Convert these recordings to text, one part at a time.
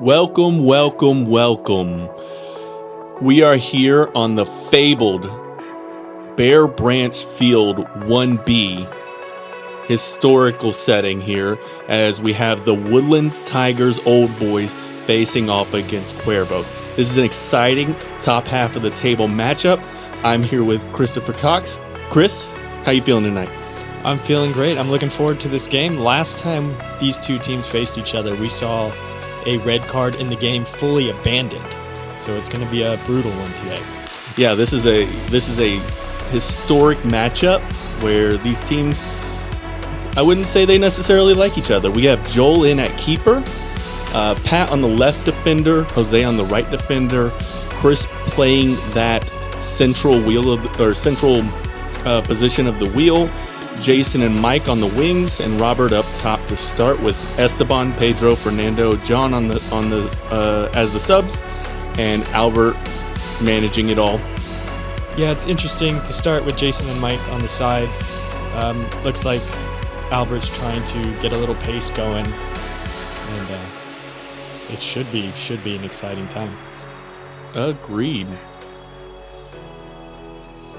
Welcome, welcome, welcome. We are here on the fabled Bear Branch Field 1B historical setting here as we have the Woodlands Tigers Old Boys facing off against CUERVOS. This is an exciting top half of the table matchup. I'm here with Christopher Cox. Chris, how you feeling tonight? I'm feeling great. I'm looking forward to this game. Last time these two teams faced each other, we saw a red card in the game fully abandoned. So it's going to be a brutal one today. Yeah, this is a historic matchup where these teams, I wouldn't say they necessarily like each other. We have Joel in at keeper, Pat on the left defender, Jose on the right defender, Chris playing that central position of the wheel, Jason and Mike on the wings, and Robert up top to start with Esteban, Pedro, Fernando, John on the as the subs, and Albert managing it all. Yeah, it's interesting to start with Jason and Mike on the sides. Looks like Albert's trying to get a little pace going, and it should be an exciting time. Agreed.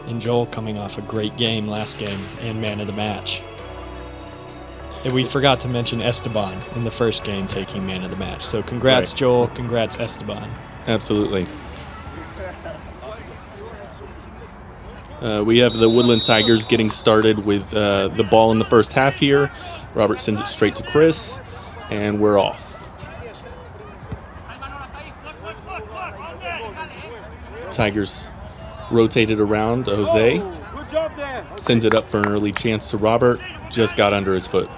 And Joel coming off a great game last game and man of the match. And we forgot to mention Esteban in the first game taking man of the match. So congrats, right. Joel. Congrats, Esteban. Absolutely. We have the Woodlands Tigers getting started with the ball in the first half here. Robert sends it straight to Chris, and we're off. Tigers rotated around. Jose sends it up for an early chance to Robert. Just got under his foot.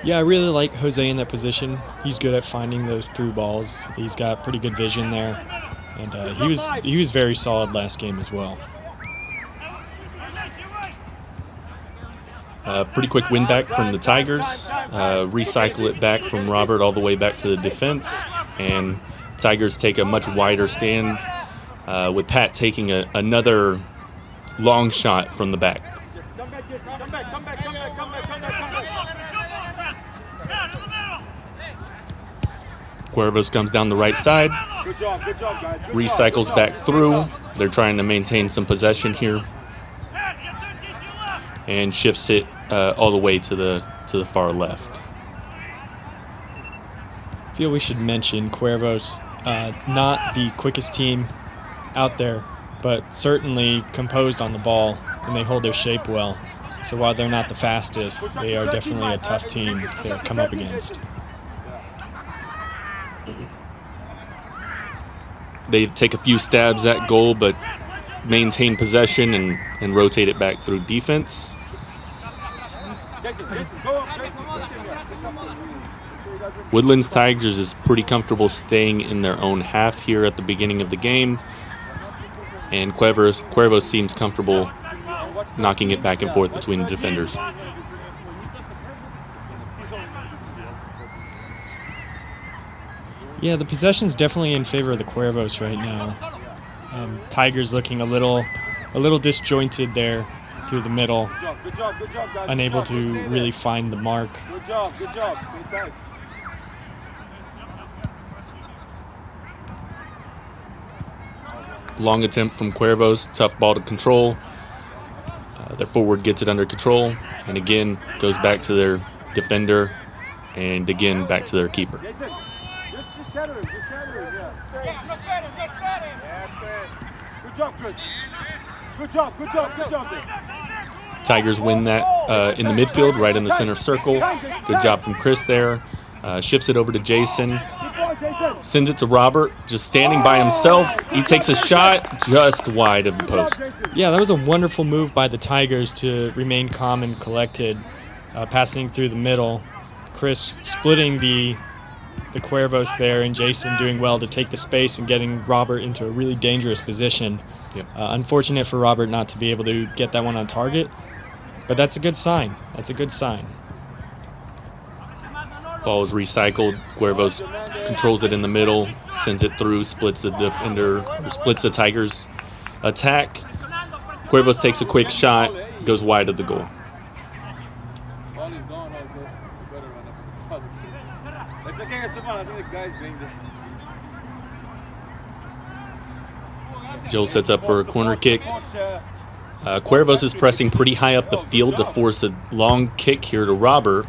Yeah, I really like Jose in that position. He's good at finding those through balls. He's got pretty good vision there, and he was very solid last game as well. Pretty quick win back from the Tigers. Recycle it back from Robert all the way back to the defense, and Tigers take a much wider stand with Pat taking another long shot from the back. CUERVOS comes down the right side, recycles back through. They're trying to maintain some possession here, and shifts it all the way to the far left. I feel we should mention CUERVOS, not the quickest team out there, but certainly composed on the ball, and they hold their shape well. So while they're not the fastest, they are definitely a tough team to come up against. They take a few stabs at goal, but maintain possession and rotate it back through defense. Woodlands Tigers is pretty comfortable staying in their own half here at the beginning of the game, and CUERVOS seems comfortable knocking it back and forth between the defenders. Yeah, the possession's definitely in favor of the CUERVOS right now. Tigers looking a little disjointed there through the middle, unable to really find the mark. Good job. Long attempt from CUERVOS, tough ball to control. Their forward gets it under control, and again goes back to their defender, and again back to their keeper. Good job. Tigers win that in the midfield, right in the center circle. Good job from Chris there. Shifts it over to Jason. Sends it to Robert, just standing by himself. He takes a shot just wide of the post. Yeah, that was a wonderful move by the Tigers to remain calm and collected, passing through the middle. Chris splitting the CUERVOS there, and Jason doing well to take the space and getting Robert into a really dangerous position. Yep. Unfortunate for Robert not to be able to get that one on target, but that's a good sign. Ball is recycled. CUERVOS controls it in the middle, sends it through, splits the defender, or splits the Tigers' attack. CUERVOS takes a quick shot, goes wide of the goal. Joel sets up for a corner kick. Cuervos is pressing pretty high up the field to force a long kick here to Robert.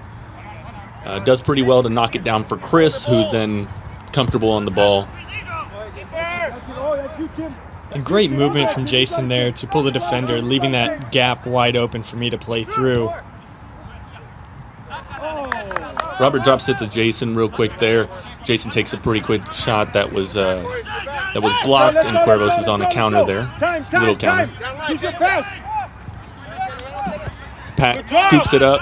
Does pretty well to knock it down for Chris, who then comfortable on the ball. And great movement from Jason there to pull the defender, leaving that gap wide open for me to play through. Robert drops it to Jason real quick there. Jason takes a pretty quick shot that was blocked, and Cuervos is on a counter there. Little counter. Pat scoops it up,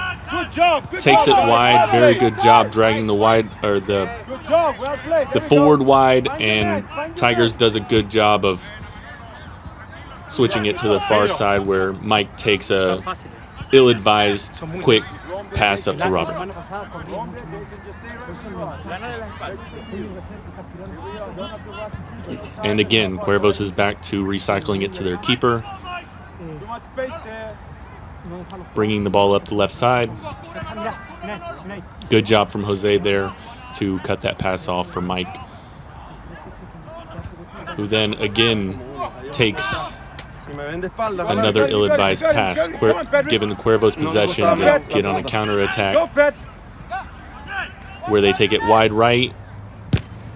takes it wide. Very good job dragging the wide, or the forward wide, and Tigers does a good job of switching it to the far side where Mike takes a ill-advised quick pass up to Robert. And again, Cuervos is back to recycling it to their keeper, bringing the ball up the left side. Good job from Jose there to cut that pass off for Mike, who then again takes another ill-advised pass, giving the Cuervos possession to get on a counter-attack, where they take it wide right.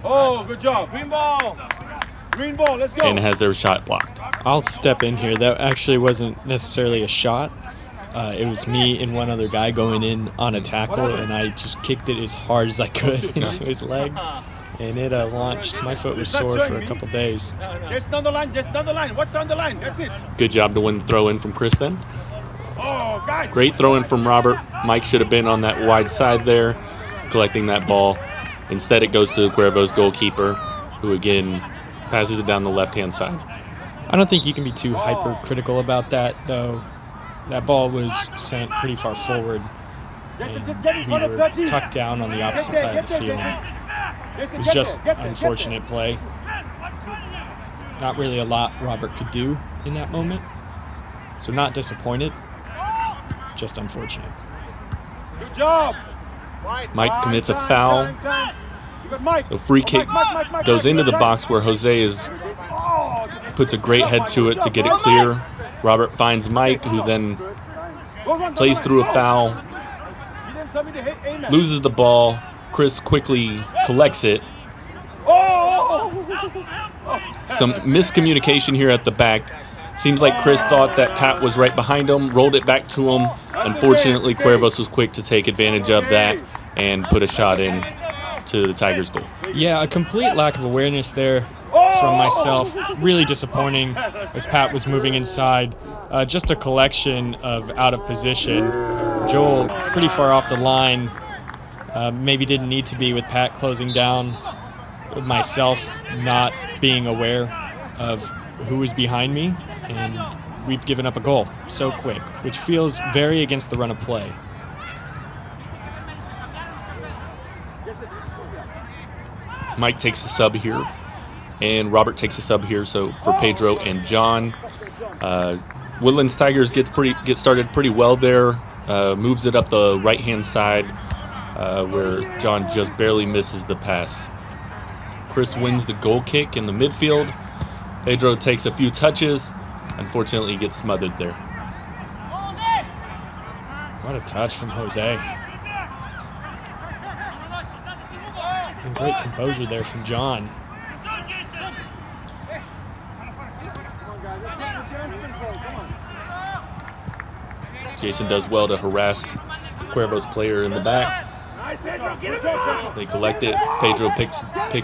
Oh, good job. Green ball. Green ball, let's go. And has their shot blocked. I'll step in here. That actually wasn't necessarily a shot. It was me and one other guy going in on a tackle, and I just kicked it as hard as I could into his leg. And it launched. My foot was sore for a couple days. Just down the line, just down the line. What's down the line? That's it. Good job to win the throw-in from Chris then. Oh, guys. Great throw-in from Robert. Mike should have been on that wide side there, collecting that ball. Instead, it goes to the Cuervos goalkeeper, who again passes it down the left-hand side. I don't think you can be too hypercritical about that, though. That ball was sent pretty far forward, and we were tucked down on the opposite side of the field. It was just unfortunate play. Not really a lot Robert could do in that moment. So not disappointed, just unfortunate. Good job. Mike commits a foul. So free kick goes into the box where Jose puts a great head to it to get it clear. Robert finds Mike, who then plays through a foul, loses the ball. Chris quickly collects it. Some miscommunication here at the back. Seems like Chris thought that Pat was right behind him, rolled it back to him. Unfortunately, Cuervos was quick to take advantage of that and put a shot in to the Tigers' goal. Yeah, a complete lack of awareness there from myself. Really disappointing as Pat was moving inside. Just a collection of out of position. Joel pretty far off the line. Maybe didn't need to be with Pat closing down. With myself not being aware of who was behind me, and we've given up a goal so quick, which feels very against the run of play. Mike takes the sub here, and Robert takes the sub here. So for Pedro and John, Woodlands Tigers get started pretty well there. Moves it up the right-hand side, where John just barely misses the pass. Chris wins the goal kick in the midfield. Pedro takes a few touches. Unfortunately, he gets smothered there. What a touch from Jose. And great composure there from John. Jason does well to harass Cuervos player in the back. They collect it. Pedro picks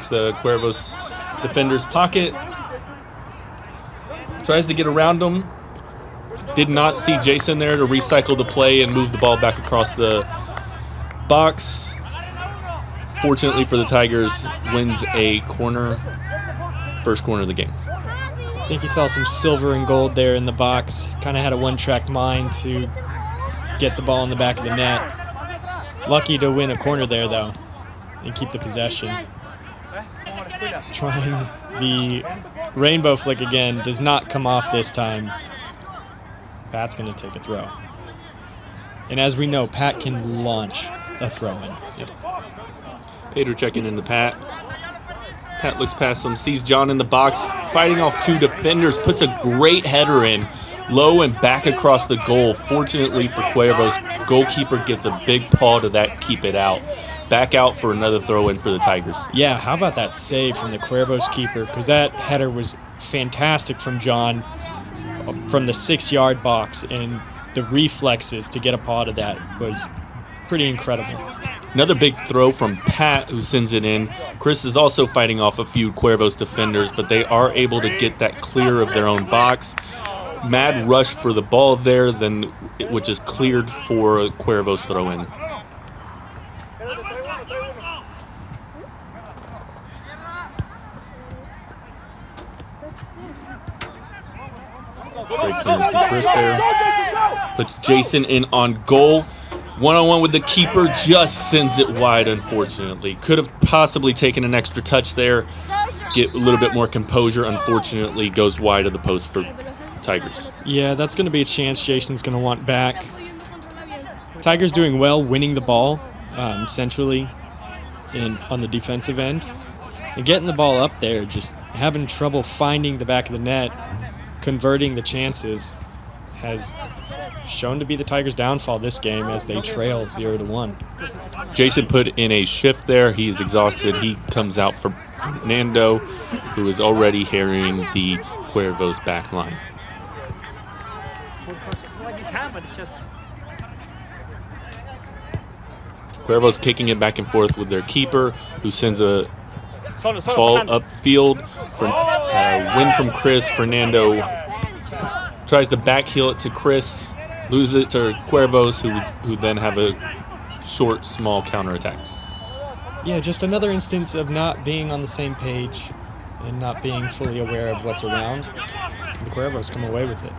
the Cuervos defender's pocket. Tries to get around him. Did not see Jason there to recycle the play and move the ball back across the box. Fortunately for the Tigers, wins a corner, first corner of the game. I think you saw some silver and gold there in the box. Kind of had a one-track mind to get the ball in the back of the net. Lucky to win a corner there, though, and keep the possession. Trying the rainbow flick again. Does not come off this time. Pat's going to take a throw. And as we know, Pat can launch a throw-in. Yep. Pedro checking in the Pat. Pat looks past him, sees John in the box, fighting off 2 defenders, puts a great header in, low and back across the goal. Fortunately for Cuervos, goalkeeper gets a big paw to that, keep it out. Back out for another throw-in for the Tigers. Yeah, how about that save from the Cuervos keeper? Because that header was fantastic from John from the 6-yard box, and the reflexes to get a paw to that was pretty incredible. Another big throw from Pat, who sends it in. Chris is also fighting off a few Cuervos defenders, but they are able to get that clear of their own box. Mad rush for the ball there, then which is cleared for a Cuervos throw-in. Great clearance from Chris there. Puts Jason in on goal. One-on-one with the keeper, just sends it wide, unfortunately. Could have possibly taken an extra touch there, get a little bit more composure. Unfortunately, goes wide of the post for Tigers. Yeah, that's going to be a chance Jason's going to want back. Tigers doing well, winning the ball centrally on the defensive end. And getting the ball up there, just having trouble finding the back of the net, converting the chances, has shown to be the Tigers' downfall this game as they trail 0-1. Jason put in a shift there. He is exhausted. He comes out for Fernando, who is already harrying the Cuervos back line. Cuervos kicking it back and forth with their keeper, who sends a ball upfield. Win from Chris. Fernando tries to backheel it to Chris, loses it to Cuervos, who then have a short, small counterattack. Yeah, just another instance of not being on the same page and not being fully aware of what's around. The Cuervos come away with it.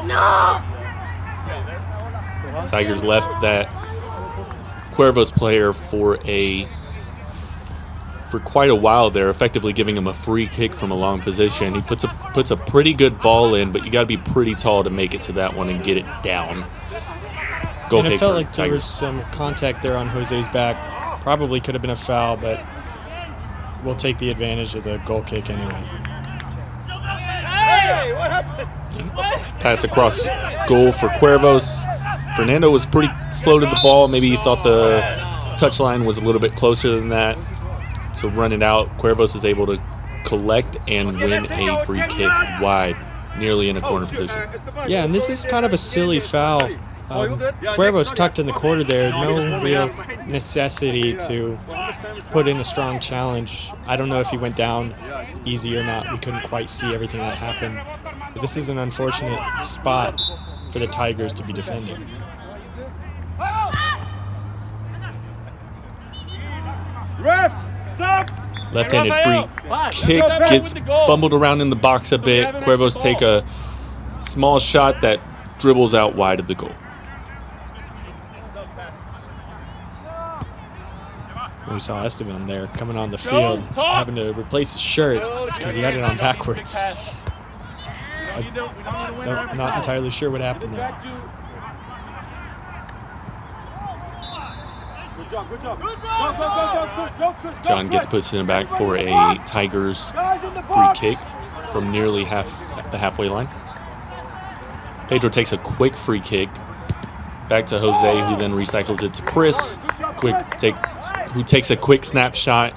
No! Tigers left that Cuervos player for quite a while there, effectively giving him a free kick from a long position. He puts a pretty good ball in, but you got to be pretty tall to make it to that one and get it down. Goal and kick it felt for like there was some contact there on Jose's back. Probably could have been a foul, but we'll take the advantage as a goal kick anyway. Hey, what happened? Pass across goal for Cuervos. Fernando was pretty slow to the ball. Maybe he thought the touchline was a little bit closer than that. So run it out. Cuervos is able to collect and win a free kick wide, nearly in a corner position. Yeah, and this is kind of a silly foul. Cuervos tucked in the corner there. No real necessity to put in a strong challenge. I don't know if he went down easy or not. We couldn't quite see everything that happened. But this is an unfortunate spot for the Tigers to be defending. Ref, stop! Left-handed free kick gets bumbled around in the box a bit. Cuervos take a small shot that dribbles out wide of the goal. We saw Esteban there coming on the field, having to replace his shirt because he had it on backwards. I'm not entirely sure what happened there. Good job. Go, John gets pushed in the back for a Tigers free kick from nearly the halfway line. Pedro takes a quick free kick back to Jose, who then recycles it to Chris, who takes a quick snapshot,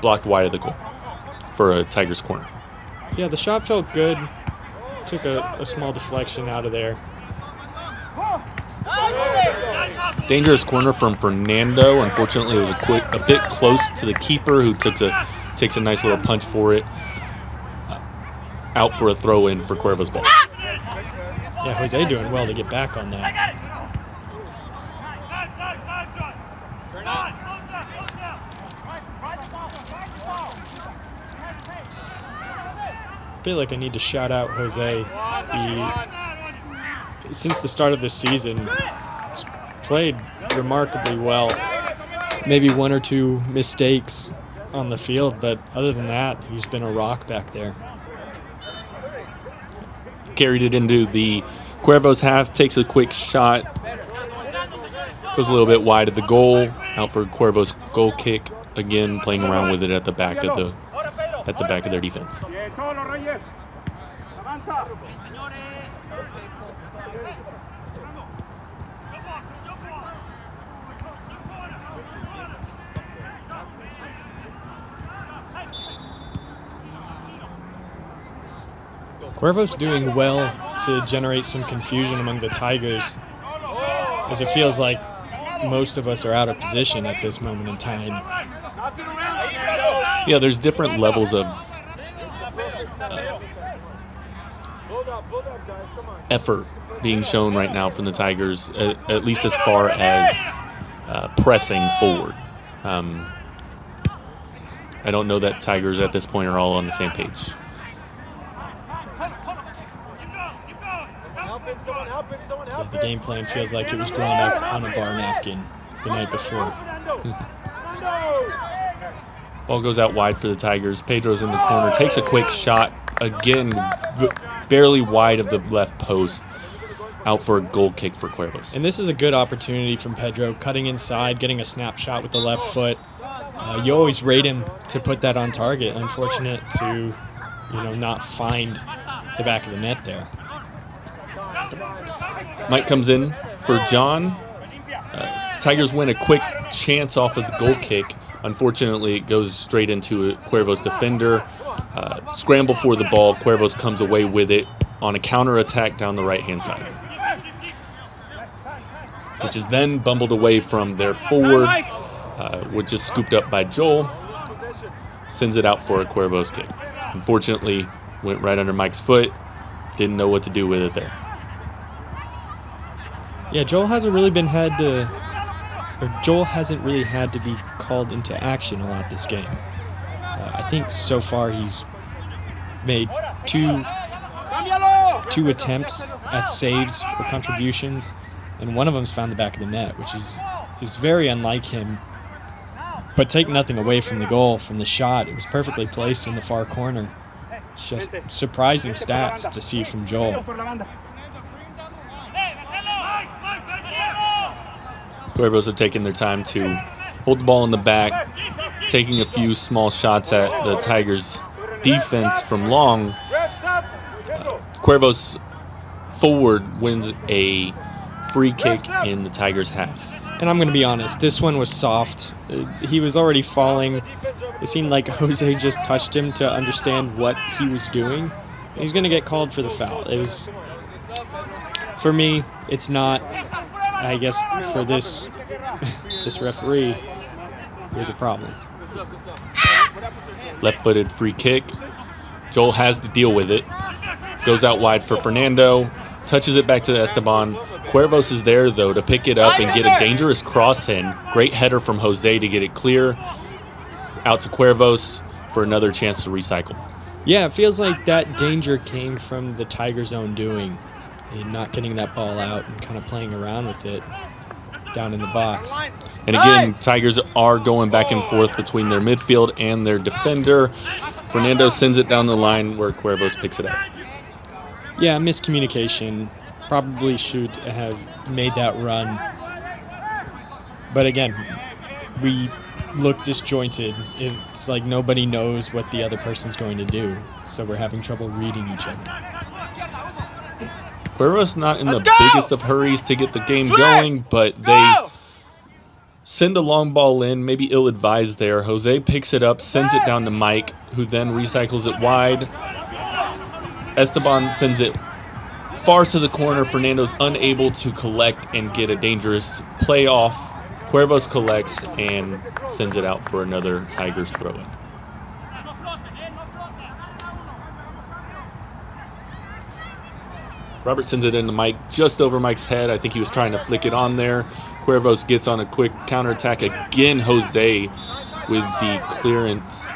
blocked wide of the goal for a Tigers corner. Yeah, the shot felt good. Took a small deflection out of there. Dangerous corner from Fernando. Unfortunately, it was a bit close to the keeper, who takes a nice little punch for it. Out for a throw-in for Cuervos' ball. Yeah, Jose doing well to get back on that. I feel like I need to shout out Jose. Since the start of this season, he's played remarkably well. Maybe one or two mistakes on the field, but other than that, he's been a rock back there. carried it into the Cuervos half, takes a quick shot, goes a little bit wide of the goal, out for Cuervos goal kick. Again, playing around with it at the back of their defense. Cuervos doing well to generate some confusion among the Tigers, as it feels like most of us are out of position at this moment in time. Yeah, there's different levels of effort being shown right now from the Tigers, at least as far as pressing forward. I don't know that Tigers at this point are all on the same page. Yeah, the game plan feels like it was drawn up on a bar napkin the night before. Ball goes out wide for the Tigers. Pedro's in the corner, takes a quick shot, again, barely wide of the left post, out for a goal kick for Cuervos. And this is a good opportunity from Pedro, cutting inside, getting a snapshot with the left foot. You always rate him to put that on target. Unfortunate to, not find the back of the net there. Mike comes in for John. Tigers win a quick chance off of the goal kick. Unfortunately, it goes straight into a Cuervos defender. Scramble for the ball. Cuervos comes away with it on a counterattack down the right-hand side, which is then bumbled away from their forward, which is scooped up by Joel. Sends it out for a Cuervos kick. Unfortunately, went right under Mike's foot. Didn't know what to do with it there. Yeah, Joel hasn't really had to be called into action a lot this game. I think so far he's made two attempts at saves or contributions, and one of them's found the back of the net, which is very unlike him. But take nothing away from the goal, from the shot. It was perfectly placed in the far corner. It's just surprising stats to see from Joel. Cuervos have taken their time to hold the ball in the back, taking a few small shots at the Tigers' defense from long. Cuervos forward wins a free kick in the Tigers' half. And I'm going to be honest, this one was soft. He was already falling. It seemed like Jose just touched him to understand what he was doing. And he's going to get called for the foul. It was, for me, it's not. I guess for this referee, there's a problem. Left-footed free kick. Joel has to deal with it. Goes out wide for Fernando. Touches it back to Esteban. Cuervos is there, though, to pick it up and get a dangerous cross in. Great header from Jose to get it clear. Out to Cuervos for another chance to recycle. Yeah, it feels like that danger came from the Tigers' own doing. And not getting that ball out and kind of playing around with it down in the box. And again, Tigers are going back and forth between their midfield and their defender. Fernando sends it down the line where Cuervos picks it up. Yeah, miscommunication. Probably should have made that run. But again, we look disjointed. It's like nobody knows what the other person's going to do. So we're having trouble reading each other. Cuervos not in the biggest of hurries to get the game going, but they send a long ball in, maybe ill-advised there. Jose picks it up, sends it down to Mike, who then recycles it wide. Esteban sends it far to the corner. Fernando's unable to collect and get a dangerous play off. Cuervos collects and sends it out for another Tigers throw-in. Robert sends it into Mike, just over Mike's head. I think he was trying to flick it on there. Cuervos gets on a quick counterattack. Again, Jose with the clearance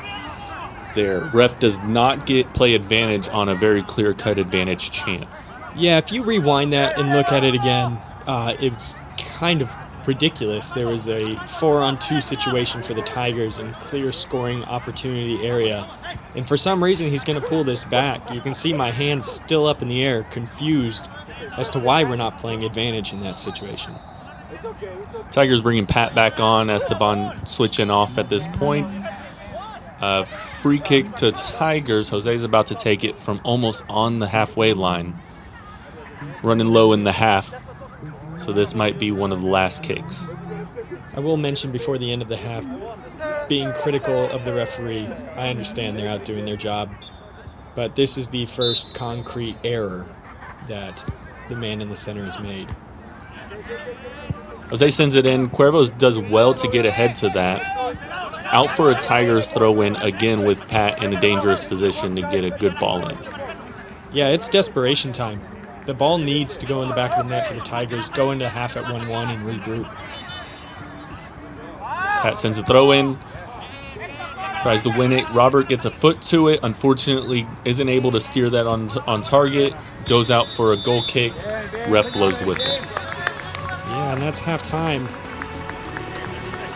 there. Ref does not get play advantage on a very clear-cut advantage chance. Yeah, if you rewind that and look at it again, it's kind of ridiculous. There was a 4-on-2 situation for the Tigers in clear scoring opportunity area. And for some reason, he's going to pull this back. You can see my hands still up in the air, confused as to why we're not playing advantage in that situation. Tigers bringing Pat back on. Esteban switching off at this point. Free kick to Tigers. Jose's about to take it from almost on the halfway line. Running low in the half. So this might be one of the last kicks. I will mention before the end of the half, being critical of the referee. I understand they're out doing their job. But this is the first concrete error that the man in the center has made. Jose sends it in. Cuervos does well to get ahead to that. Out for a Tigers throw-in again with Pat in a dangerous position to get a good ball in. Yeah, it's desperation time. The ball needs to go in the back of the net for the Tigers, go into half at 1-1 and regroup. Pat sends a throw-in. Tries to win it. Robert gets a foot to it. Unfortunately, isn't able to steer that on target. Goes out for a goal kick. Ref blows the whistle. Yeah, and that's halftime.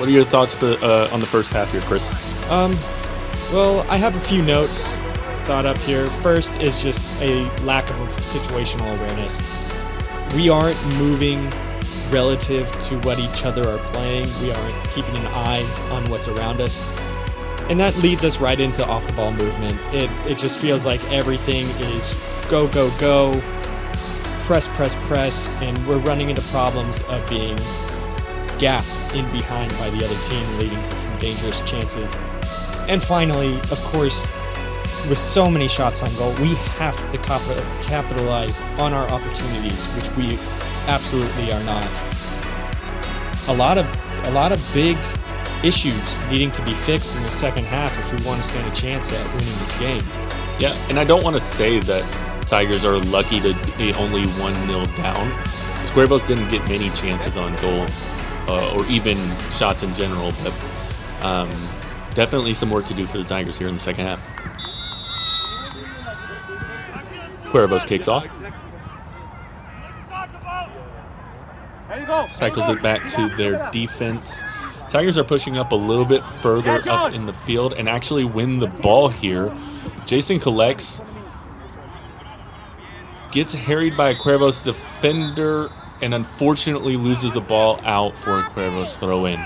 What are your thoughts on the first half here, Chris? Well, I have a few notes thought up here. First is just a lack of situational awareness. We aren't moving relative to what each other are playing. We aren't keeping an eye on what's around us. And that leads us right into off-the-ball movement. It just feels like everything is go, go, go, press, press, press, and we're running into problems of being gapped in behind by the other team, leading to some dangerous chances. And finally, of course, with so many shots on goal, we have to capitalize on our opportunities, which we absolutely are not. A lot of big issues needing to be fixed in the second half if we want to stand a chance at winning this game. Yeah, and I don't want to say that Tigers are lucky to be only 1-0 down. Cuervos didn't get many chances on goal, or even shots in general, but definitely some work to do for the Tigers here in the second half. Cuervos kicks off. Cycles it back to their defense. Tigers are pushing up a little bit further up in the field and actually win the ball here. Jason collects, gets harried by a Cuervos defender, and unfortunately loses the ball out for a Cuervos throw-in.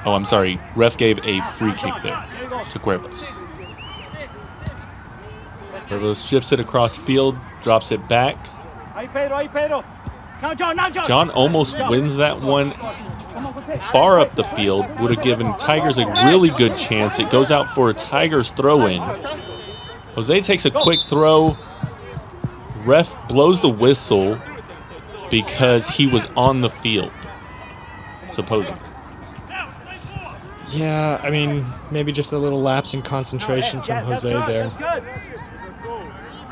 Oh, I'm sorry. Ref gave a free kick there to Cuervos. Cuervos shifts it across field, drops it back. John almost wins that one far up the field. Would have given Tigers a really good chance. It goes out for a Tigers throw-in. Jose takes a quick throw. Ref blows the whistle because he was on the field, supposedly. Yeah, I mean, maybe just a little lapse in concentration from Jose there.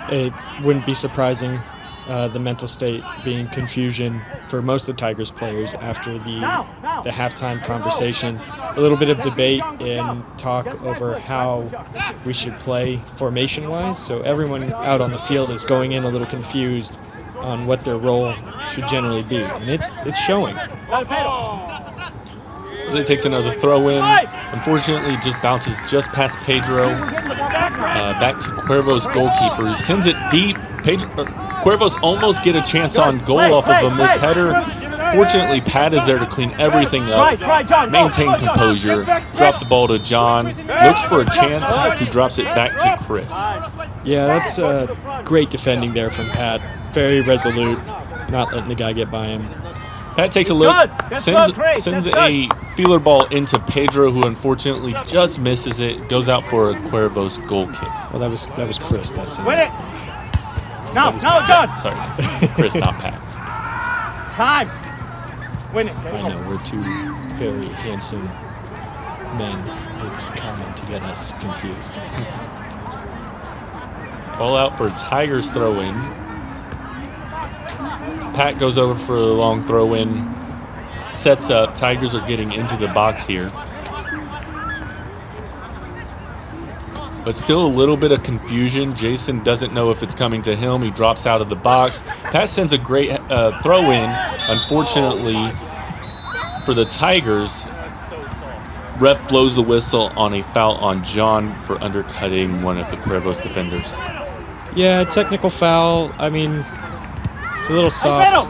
It wouldn't be surprising, the mental state being confusion for most of the Tigers players after the halftime conversation. A little bit of debate and talk over how we should play formation-wise. So everyone out on the field is going in a little confused on what their role should generally be, and it's showing. Jose takes another throw-in. Unfortunately, just bounces just past Pedro. Back to Cuervos' goalkeeper. He sends it deep. Cuervos almost get a chance on goal off of a missed header. Fortunately, Pat is there to clean everything up, maintain composure, drop the ball to John, looks for a chance, who drops it back to Chris. Yeah, that's great defending there from Pat. Very resolute, not letting the guy get by him. Pat takes a look, sends a feeler ball into Pedro, who unfortunately just misses it, goes out for a Cuervos goal kick. Well, that was Chris. That's it. Now, John. Sorry, Chris, not Pat. Time. Win it. I know, we're two very handsome men. It's common to get us confused. Ball out for Tigers throw-in. Pat goes over for a long throw-in. Sets up. Tigers are getting into the box here. but still a little bit of confusion. Jason doesn't know if it's coming to him. He drops out of the box. Pat sends a great throw in. Unfortunately for the Tigers, ref blows the whistle on a foul on John for undercutting one of the Cuervos defenders. Yeah, technical foul. I mean, it's a little soft.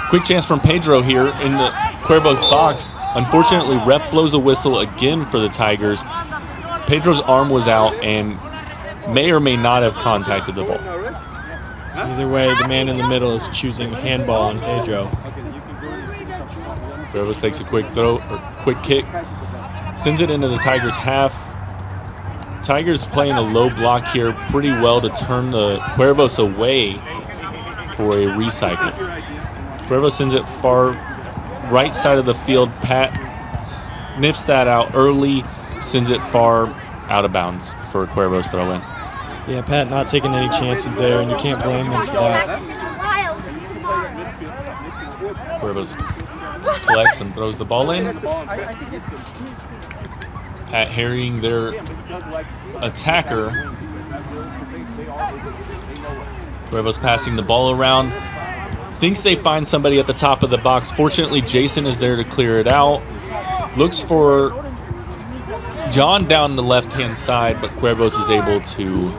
Quick chance from Pedro here in the Cuervos box. Unfortunately, ref blows a whistle again for the Tigers. Pedro's arm was out and may or may not have contacted the ball. Either way, the man in the middle is choosing handball on Pedro. Cuervos takes a quick throw or quick kick, sends it into the Tigers half. Tigers playing a low block here pretty well to turn the Cuervos away for a recycle. Cuervos sends it far right side of the field. Pat sniffs that out early, sends it far out of bounds for a Cuervos throw in. Yeah, Pat not taking any chances there, and you can't blame him for that. Cuervos collects and throws the ball in. Pat harrying their attacker. Cuervos passing the ball around. Thinks they find somebody at the top of the box. Fortunately, Jason is there to clear it out. Looks for John down the left-hand side, but Cuervos is able to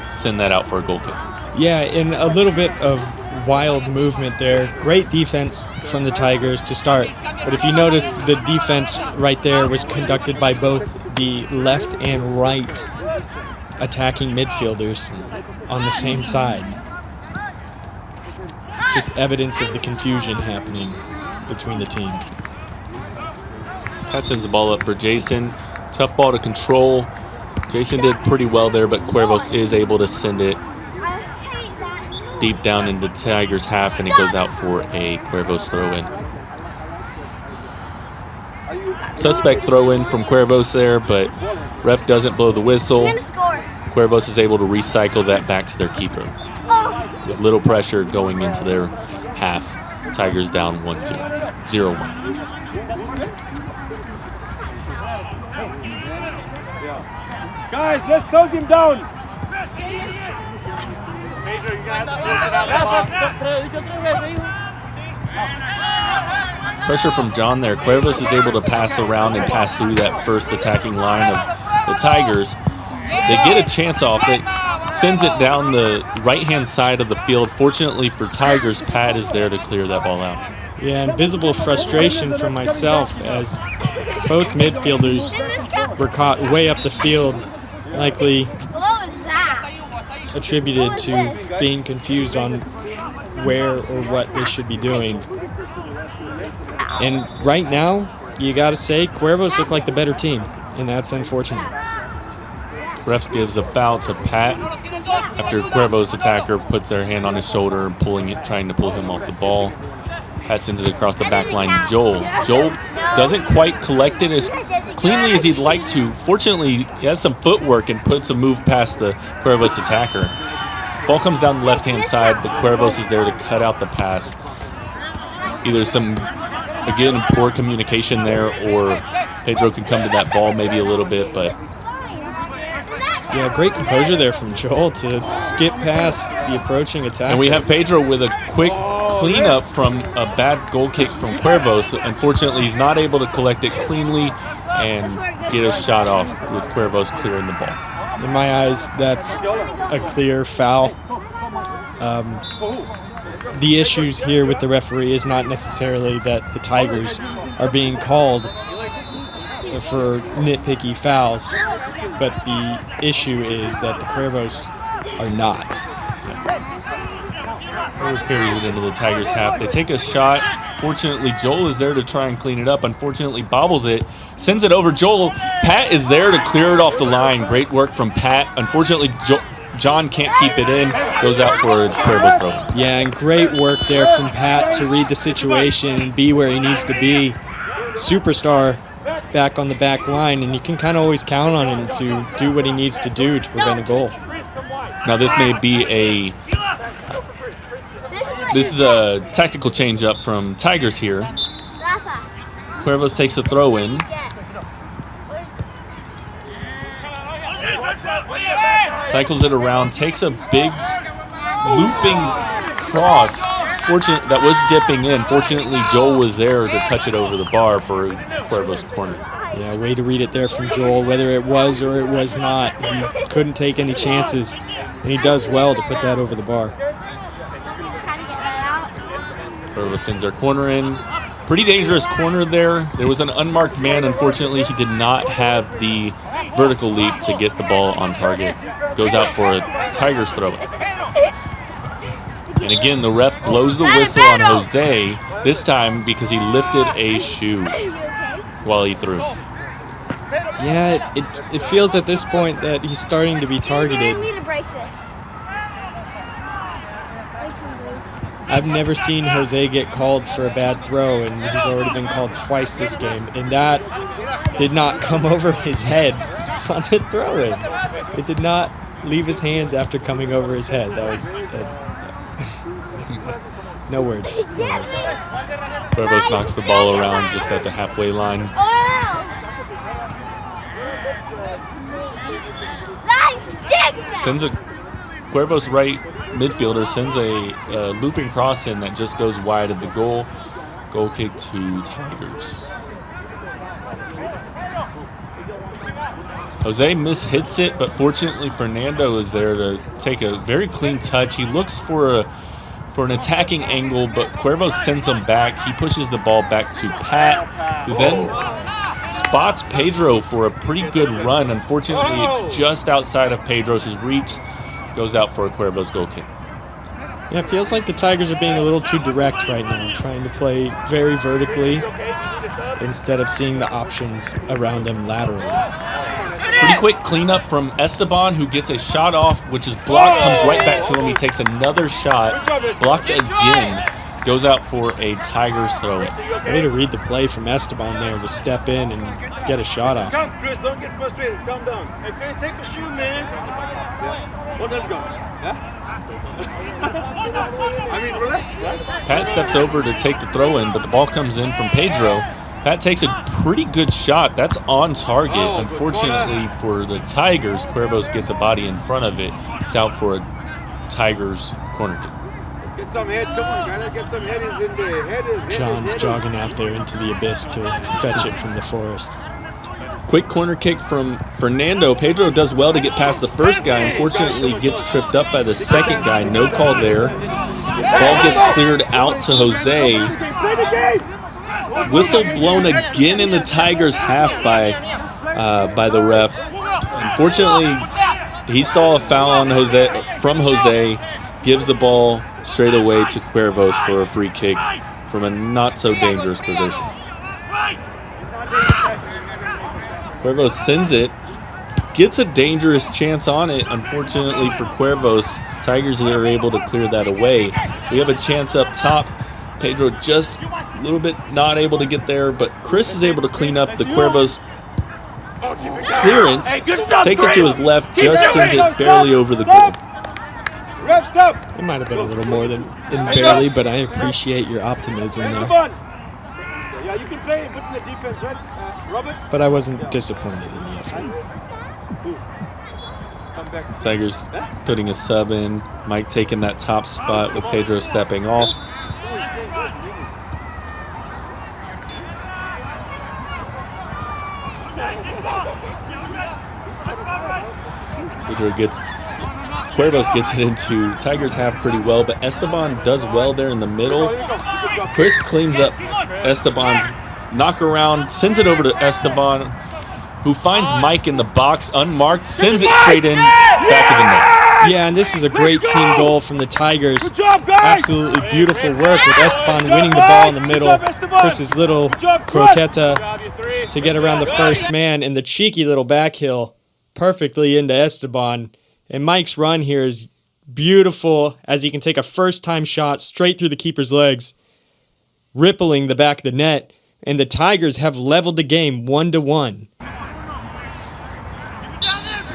send that out for a goal kick. Yeah, and a little bit of wild movement there. Great defense from the Tigers to start. But if you notice, the defense right there was conducted by both the left and right attacking midfielders on the same side. Just evidence of the confusion happening between the team. Pat sends the ball up for Jason. Tough ball to control. Jason did pretty well there, but Cuervos is able to send it deep down in the Tigers' half, and it goes out for a Cuervos throw-in. Suspect throw-in from Cuervos there, but ref doesn't blow the whistle. Cuervos is able to recycle that back to their keeper. With little pressure going into their half. Tigers down 0-1. Guys, let's close him down. Pressure from John there. Cuervos is able to pass around and pass through that first attacking line of the Tigers. They get a chance off that sends it down the right-hand side of the field. Fortunately for Tigers, Pat is there to clear that ball out. Yeah, and visible frustration from myself as both midfielders were caught way up the field, likely attributed to being confused on where or what they should be doing. And right now, you got to say, Cuervos look like the better team, and that's unfortunate. Ref gives a foul to Pat after Cuervos' attacker puts their hand on his shoulder and trying to pull him off the ball. Pat sends it across the back line to Joel. Joel doesn't quite collect it as cleanly as he'd like to. Fortunately, he has some footwork and puts a move past the Cuervos attacker. Ball comes down the left-hand side, but Cuervos is there to cut out the pass. Either some, again, poor communication there, or Pedro could come to that ball maybe a little bit, but... Yeah, great composure there from Joel to skip past the approaching attack. And we have Pedro with a quick cleanup from a bad goal kick from Cuervos. Unfortunately, he's not able to collect it cleanly and get a shot off with Cuervos clearing the ball. In my eyes, that's a clear foul. The issues here with the referee is not necessarily that the Tigers are being called for nitpicky fouls, but the issue is that the Cuervos are not. Cuervos carries it into the Tigers' half. They take a shot. Fortunately, Joel is there to try and clean it up. Unfortunately, bobbles it, sends it over Joel. Pat is there to clear it off the line. Great work from Pat. Unfortunately, John can't keep it in. Goes out for a Cuervos throw. Yeah, and great work there from Pat to read the situation and be where he needs to be. Superstar back on the back line, and you can kind of always count on him to do what he needs to do to prevent a goal. Now this may be this is a tactical change up from Tigers here. Cuervos takes a throw in. cycles it around, takes a big looping cross. Fortunate that was dipping in. Fortunately, Joel was there to touch it over the bar for Cuervos' corner. Yeah, way to read it there from Joel. Whether it was or it was not, he couldn't take any chances, and he does well to put that over the bar. Cuervos sends their corner in. Pretty dangerous corner there. There was an unmarked man. Unfortunately, he did not have the vertical leap to get the ball on target. Goes out for a Tigers throw. And again, the ref blows the whistle on Jose, this time because he lifted a shoe while he threw. Yeah, it feels at this point that he's starting to be targeted. I've never seen Jose get called for a bad throw, and he's already been called twice this game. And that did not come over his head on the throw-in. It did not leave his hands after coming over his head. That was... no words. No words. Cuervos knocks the ball around just at the halfway line. Sends a Cuervos right midfielder sends a looping cross in that just goes wide of the goal. Goal kick to Tigers. Jose mishits it, but fortunately Fernando is there to take a very clean touch. He looks for an attacking angle, but Cuervos sends him back. He pushes the ball back to Pat, who then spots Pedro for a pretty good run. Unfortunately, just outside of Pedro's reach, goes out for a Cuervos goal kick. Yeah, it feels like the Tigers are being a little too direct right now, trying to play very vertically instead of seeing the options around them laterally. Pretty quick cleanup from Esteban, who gets a shot off, which is blocked, comes right back to him. He takes another shot, blocked again, goes out for a Tigers throw. Way to read the play from Esteban there to step in and get a shot off. Come, Chris, don't get frustrated. Calm down. Hey, Chris, take a shoe, man. Yeah. Don't let it go. Yeah? I mean, relax. Right? Pat steps over to take the throw in, but the ball comes in from Pedro. Pat takes a pretty good shot. That's on target. Unfortunately for the Tigers, Cuervos gets a body in front of it. It's out for a Tigers corner kick. Get some head. Come on, guys. Get some headies in there. John's jogging out there into the abyss to fetch it from the forest. Quick corner kick from Fernando. Pedro does well to get past the first guy. Unfortunately, gets tripped up by the second guy. No call there. Ball gets cleared out to Jose. Whistle blown again in the Tigers' half by the ref. Unfortunately, he saw a foul on from Jose. Gives the ball straight away to Cuervos for a free kick from a not so dangerous position. Cuervos sends it, gets a dangerous chance on it. Unfortunately for Cuervos, Tigers are able to clear that away. We have a chance up top. Pedro just a little bit not able to get there, but Chris is able to clean up the Cuervos clearance, takes it to his left, just sends it barely over the goal. It might have been a little more than barely, but I appreciate your optimism there. Yeah, you can play, put in the defense, right, Robert? But I wasn't disappointed in the effort. Tigers putting a sub in. Mike taking that top spot with Pedro stepping off. Cuervos gets it into Tigers half pretty well, but Esteban does well there in the middle. Chris cleans up Esteban's knock around, sends it over to Esteban, who finds Mike in the box unmarked, sends it straight in, back of the net. Yeah, and this is a great team goal from the Tigers. Absolutely beautiful work with Esteban winning the ball in the middle. Chris's little croqueta to get around the first man, and the cheeky little back heel perfectly into Esteban. And Mike's run here is beautiful as he can take a first-time shot straight through the keeper's legs, rippling the back of the net. And the Tigers have leveled the game 1-1.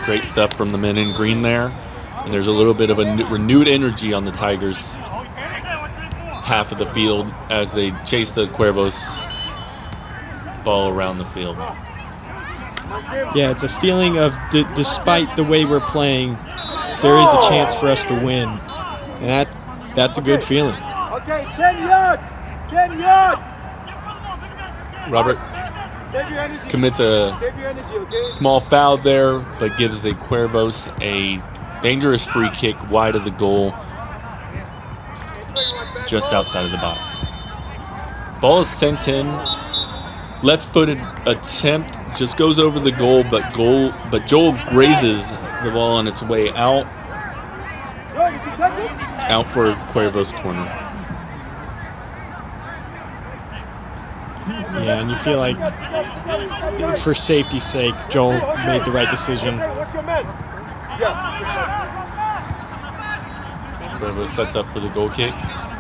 Great stuff from the men in green there. And there's a little bit of a renewed energy on the Tigers half of the field as they chase the Cuervos ball around the field. Yeah, it's a feeling of, despite the way we're playing, there is a chance for us to win. And that's a good feeling. Okay, 10 yards. 10 yards. Robert Save your energy. commits a Save your energy, okay? small foul there, but gives the Cuervos a dangerous free kick wide of the goal, just outside of the box. Ball is sent in. Left-footed attempt just goes over the goal, but Joel grazes the ball on its way out for Cuervos corner. Yeah, and you feel like, for safety's sake, Joel made the right decision. Cuervos sets up for the goal kick.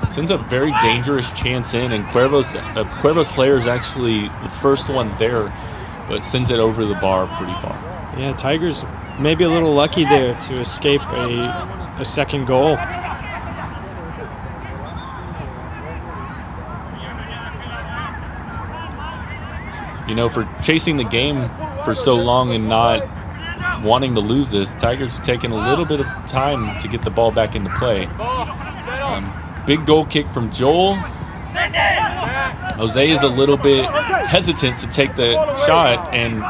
Sends a very dangerous chance in, and Cuervos player is actually the first one there, but sends it over the bar pretty far. Yeah, Tigers maybe a little lucky there to escape a second goal. You know, for chasing the game for so long and not wanting to lose this, Tigers have taken a little bit of time to get the ball back into play. Big goal kick from Joel. Jose is a little bit hesitant to take the shot and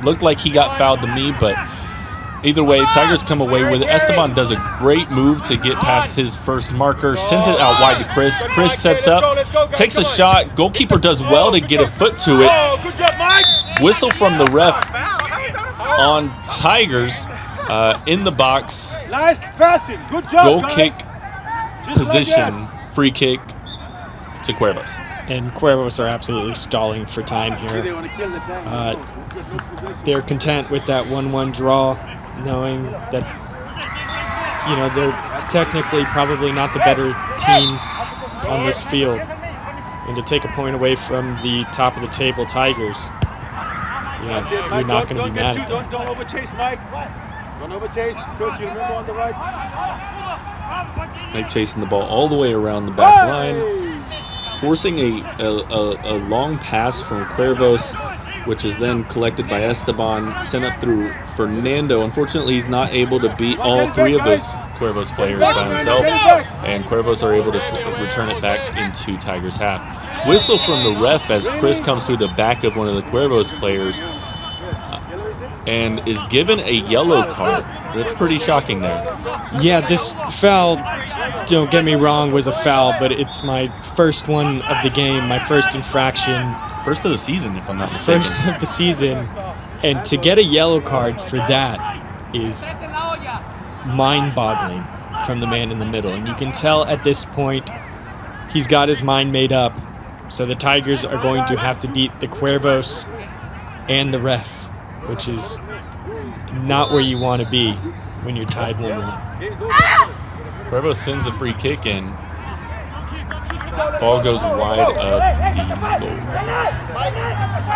looked like he got fouled to me, but either way, Tigers come away with it. Esteban does a great move to get past his first marker, sends it out wide to Chris. Chris sets up, takes a shot. Goalkeeper does well to get a foot to it. Whistle from the ref on Tigers in the box. Nice passing. Good job, Goal guys. kick position, free kick to Cuervos. And Cuervos are absolutely stalling for time here. They're content with that 1-1 draw, knowing that, you know, they're technically probably not the better team on this field. And to take a point away from the top of the table Tigers, you know, you're not going to be mad at that. Don't overchase, Mike. Don't overchase. Chris, you remember on the right. Mike chasing the ball all the way around the back line, forcing a long pass from Cuervos, which is then collected by Esteban, sent up through Fernando. Unfortunately, he's not able to beat all three of those Cuervos players by himself, and Cuervos are able to return it back into Tigers' half. Whistle from the ref as Chris comes through the back of one of the Cuervos players and is given a yellow card. That's pretty shocking there. Yeah, this foul, don't get me wrong, was a foul, but it's my first one of the game, my first infraction. First of the season, if I'm not mistaken. First of the season. And to get a yellow card for that is mind-boggling from the man in the middle. And you can tell at this point he's got his mind made up. So the Tigers are going to have to beat the Cuervos and the ref, which is not where you want to be when you're tied 1-1. Cuervos sends a free kick in. Ball goes wide of the goal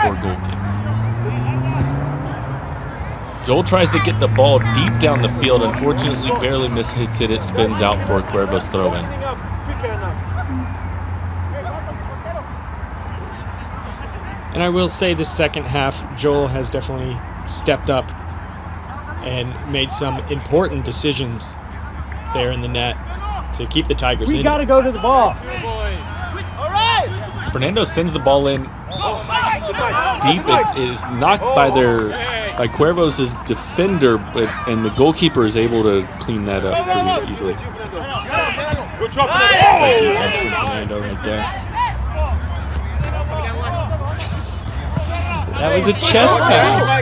for a goal kick. Joel tries to get the ball deep down the field. Unfortunately, barely mishits it. It spins out for a Cuervos throw-in. And I will say the second half, Joel has definitely stepped up and made some important decisions there in the net to keep the Tigers in. We got to go to the ball. Fernando sends the ball in deep. It is knocked by Cuervos' defender, and the goalkeeper is able to clean that up pretty easily. Great defense from Fernando right there. That was a chest pass.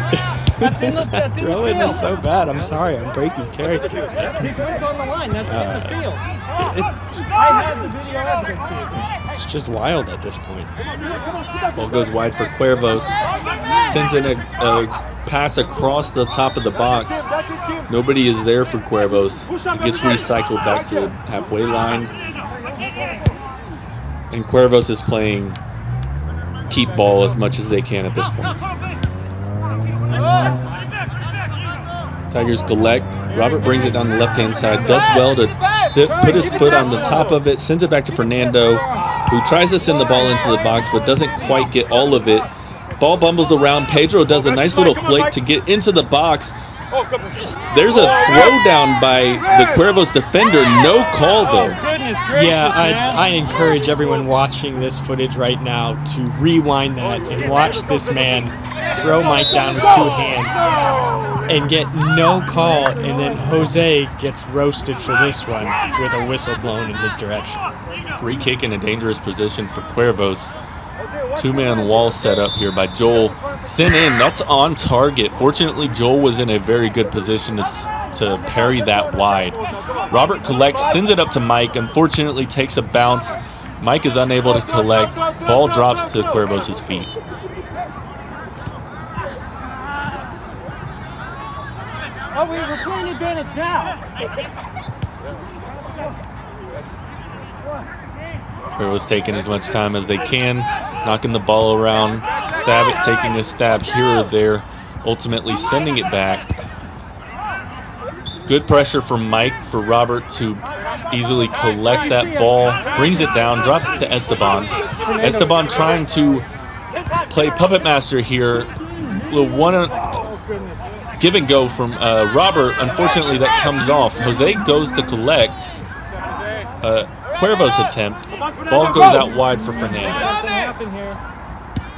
That throw-in was so bad. I'm sorry. I'm breaking character. He's on the line. That's on the field. I had the video evidence. It's just wild at this point. Ball goes wide for Cuervos. Sends in a pass across the top of the box. Nobody is there for Cuervos. It gets recycled back to the halfway line. And Cuervos is playing keep ball as much as they can at this point. Tigers collect. Robert brings it down the left-hand side. Does well to put his foot on the top of it. Sends it back to Fernando, who tries to send the ball into the box but doesn't quite get all of it. Ball bumbles around. Pedro does a nice little flick to get into the box. There's a throwdown by the Cuervos defender. No call, though. Goodness gracious, Yeah, man. I encourage everyone watching this footage right now to rewind that and watch this man throw Mike down with 2 hands and get no call, and then Jose gets roasted for this one with a whistle blown in his direction. Free kick in a dangerous position for Cuervos. 2-man wall set up here by Joel. Sent in. That's on target. Fortunately, Joel was in a very good position to parry that wide. Robert collects, sends it up to Mike. Unfortunately, takes a bounce. Mike is unable to collect. Ball drops to Cuervos' feet. Oh, we're playing advantage now. Cuervos taking as much time as they can, knocking the ball around, taking a stab here or there, ultimately sending it back. Good pressure from Mike for Robert to easily collect that ball, brings it down, drops it to Esteban. Esteban trying to play puppet master here. One give and go from Robert. Unfortunately, that comes off. Jose goes to collect. Cuervos attempt. Ball goes out wide for Fernando.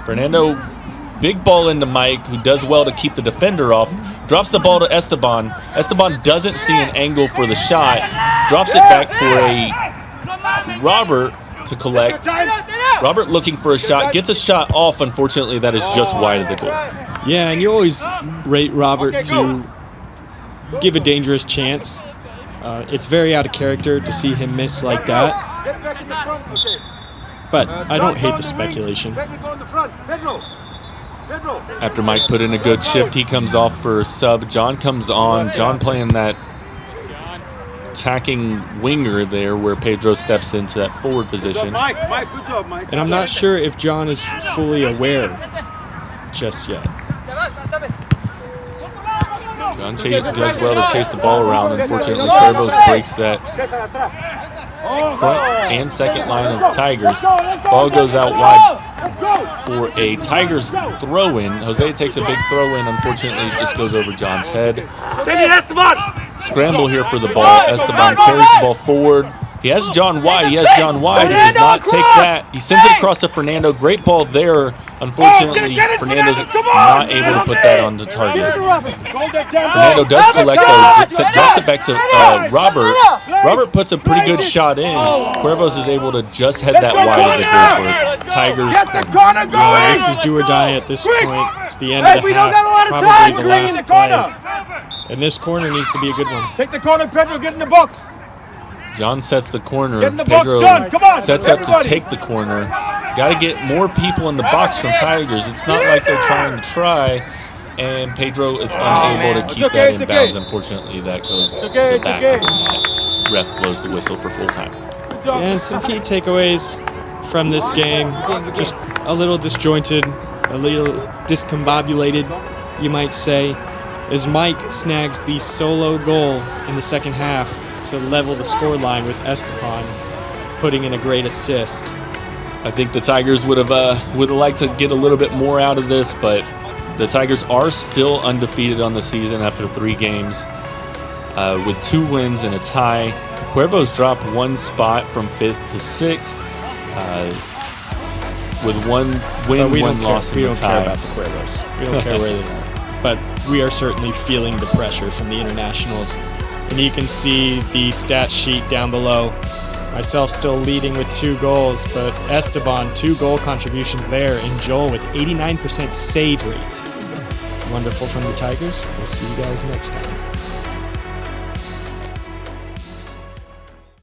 Fernando, big ball into Mike, who does well to keep the defender off. Drops the ball to Esteban. Esteban doesn't see an angle for the shot. Drops it back for a Robert to collect. Robert looking for a shot. Gets a shot off. Unfortunately, that is just wide of the goal. Yeah, and you always rate Robert to give a dangerous chance. It's very out of character to see him miss like that. But I don't hate the speculation. After Mike put in a good shift, he comes off for a sub. John comes on. John playing that attacking winger there where Pedro steps into that forward position. And I'm not sure if John is fully aware just yet. John does well to chase the ball around. Unfortunately, Cuervos breaks that front and second line of Tigers. Ball goes out wide for a Tigers throw-in. Jose takes a big throw-in. Unfortunately, it just goes over John's head. Scramble here for the ball. Esteban carries the ball forward. He has John wide. He does not take that. He sends it across to Fernando. Great ball there. Unfortunately, Fernando's not able to put that on the target. Fernando does collect, though. Drops it back to Robert. Robert puts a pretty good shot in. Cuervos is able to just head that wide of the goal for Tigers corner. This is do or die at this point. It's the end of the half, probably the last play. And this corner needs to be a good one. Take the corner, Pedro. Get in the box. John sets the corner. Get in the box, Pedro John. Come on, sets up everybody. to take the corner. Got to get more people in the box from Tigers. It's not like they're trying to try, and Pedro is unable to keep that in bounds. Unfortunately, that goes to the back of the net. Ref blows the whistle for full time. And some key takeaways from this game. Just a little disjointed, a little discombobulated, you might say, as Mike snags the solo goal in the second half to level the scoreline with Esteban putting in a great assist. I think the Tigers would have liked to get a little bit more out of this, but the Tigers are still undefeated on the season after 3 games with 2 wins and a tie. Cuervos dropped 1 spot from 5th to 6th with 1 win, 1 loss, and a tie. We don't care about the Cuervos. We don't care where they are. But we are certainly feeling the pressure from the internationals. And you can see the stat sheet down below. Myself still leading with 2 goals, but Esteban, 2 goal contributions there, and Joel with 89% save rate. Wonderful from the Tigers. We'll see you guys next time.